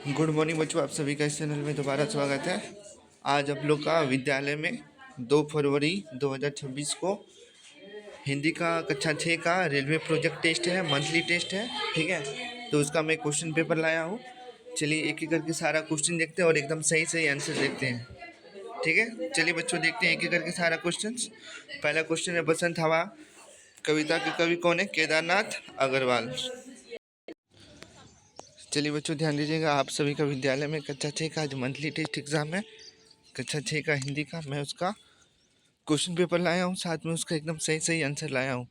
Good morning बच्चों, आप सभी का इस चैनल में दोबारा स्वागत है। आज आप लोग का विद्यालय में 2 फरवरी 2026 को हिंदी का कक्षा 6 का रेलवे प्रोजेक्ट टेस्ट है, मंथली टेस्ट है। ठीक है, तो उसका मैं क्वेश्चन पेपर लाया हूँ। चलिए एक एक करके सारा क्वेश्चन देखते हैं और एकदम सही सही आंसर देखते हैं। ठीक है, चलिए बच्चों देखते हैं एक एक करके सारा क्वेश्चन। पहला क्वेश्चन है, बसंत हवा कविता के कवि कौन है? केदारनाथ अग्रवाल। चलिए बच्चों ध्यान दीजिएगा, आप सभी का विद्यालय में कक्षा 6 का आज मंथली टेस्ट एग्ज़ाम है। कक्षा 6 का हिंदी का मैं उसका क्वेश्चन पेपर लाया हूँ, साथ में उसका एकदम सही सही आंसर लाया हूँ।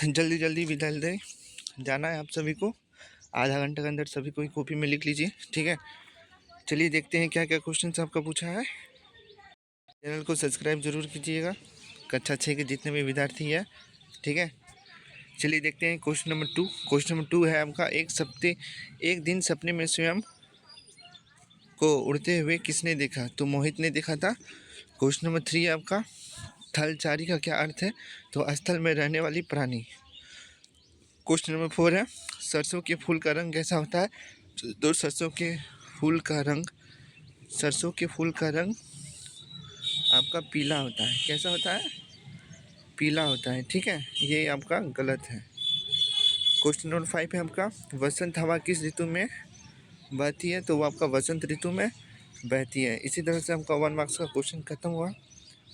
जल्दी जल्दी विद्यालय जाना है आप सभी को, आधा घंटे के अंदर सभी कोई कॉपी में लिख लीजिए। ठीक है, चलिए देखते हैं क्या क्या क्वेश्चन आपका पूछा है। चैनल को सब्सक्राइब जरूर कीजिएगा, कक्षा 6 के जितने भी विद्यार्थी हैं। ठीक है, चलिए देखते हैं क्वेश्चन नंबर 2। क्वेश्चन नंबर 2 है आपका, एक दिन सपने में स्वयं को उड़ते हुए किसने देखा? तो मोहित ने देखा था। क्वेश्चन नंबर 3 है आपका, थलचारी का क्या अर्थ है? तो स्थल में रहने वाली प्राणी। क्वेश्चन नंबर 4 है, सरसों के फूल का रंग कैसा होता है? तो सरसों के फूल का रंग आपका पीला होता है। कैसा होता है? पीला होता है। ठीक है, ये आपका गलत है। क्वेश्चन नंबर 5 है आपका, वसंत हवा किस ऋतु में बहती है? तो वो आपका वसंत ऋतु में बहती है। इसी तरह से आपका 1 मार्क्स का क्वेश्चन खत्म हुआ।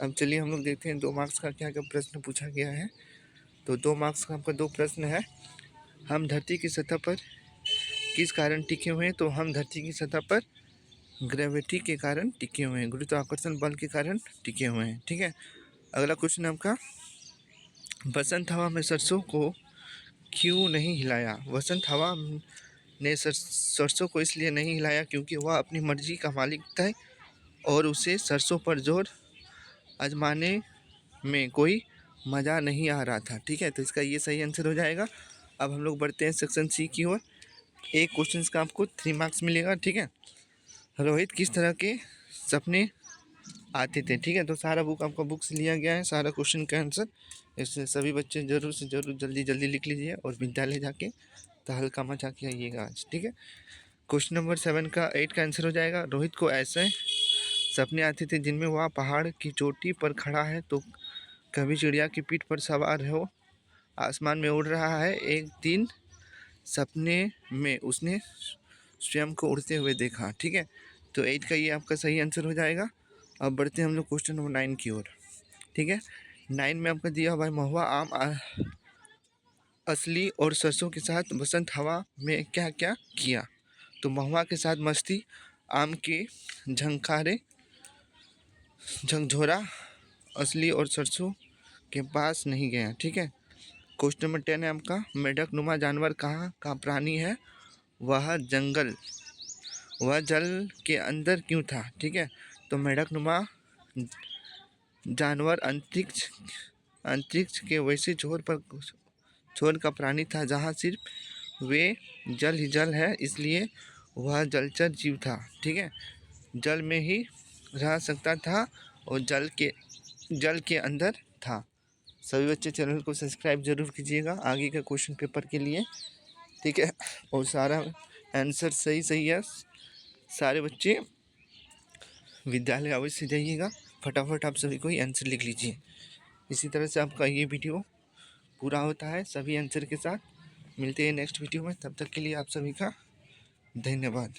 अब चलिए हम लोग देखते हैं 2 मार्क्स का क्या क्या प्रश्न पूछा गया है। तो 2 मार्क्स का आपका 2 प्रश्न है, हम धरती की सतह पर किस कारण टिके हुए हैं? तो हम धरती की सतह पर ग्रेविटी के कारण टिके हुए हैं, गुरुत्वाकर्षण बल के कारण टिके हुए हैं। ठीक है, अगला क्वेश्चन आपका, बसंत हवा में सरसों को क्यों नहीं हिलाया? वसंत हवा ने सरसों को इसलिए नहीं हिलाया क्योंकि वह अपनी मर्जी का मालिक था और उसे सरसों पर जोर आजमाने में कोई मज़ा नहीं आ रहा था। ठीक है, तो इसका ये सही आंसर हो जाएगा। अब हम लोग बढ़ते हैं सेक्शन सी की ओर। एक क्वेश्चन का आपको 3 मार्क्स मिलेगा। ठीक है, रोहित किस तरह के सपने आते थे? ठीक है, तो सारा बुक आपका बुक से लिया गया है, सारा क्वेश्चन का आंसर। इससे सभी बच्चे ज़रूर से ज़रूर जल्दी जल्दी लिख लीजिए और विद्यालय जाके तहलका मचा के आइएगा आज। ठीक है, क्वेश्चन नंबर 7 का 8 का आंसर हो जाएगा, रोहित को ऐसे सपने आते थे जिनमें वह पहाड़ की चोटी पर खड़ा है, तो कभी चिड़िया की पीठ पर सवार हो, आसमान में उड़ रहा है। एक दिन सपने में उसने स्वयं को उड़ते हुए देखा। ठीक है, तो 8 का ये आपका सही आंसर हो जाएगा। अब बढ़ते हैं हम लोग क्वेश्चन नंबर 9 की ओर। ठीक है, 9 में आपका दिया हुआ है, महुआ आम असली और सरसों के साथ बसंत हवा में क्या क्या किया? तो महुआ के साथ मस्ती, आम के झंखारे झकझोरा, असली और सरसों के पास नहीं गया। ठीक है, क्वेश्चन नंबर 10 है आपका, मेढक नुमा जानवर कहाँ का प्राणी है? वह जल के अंदर क्यों था? ठीक है, तो मेढक नुमा जानवर अंतरिक्ष के वैसे छोर का प्राणी था जहाँ सिर्फ वे जल ही जल है, इसलिए वह जलचर जीव था। ठीक है, जल में ही रह सकता था और जल के अंदर था। सभी बच्चे चैनल को सब्सक्राइब जरूर कीजिएगा आगे के क्वेश्चन पेपर के लिए। ठीक है, और सारा आंसर सही सही है। सारे बच्चे विद्यालय अवश्य जाइएगा, फटाफट आप सभी कोई आंसर लिख लीजिए। इसी तरह से आपका ये वीडियो पूरा होता है सभी आंसर के साथ। मिलते हैं नेक्स्ट वीडियो में, तब तक के लिए आप सभी का धन्यवाद।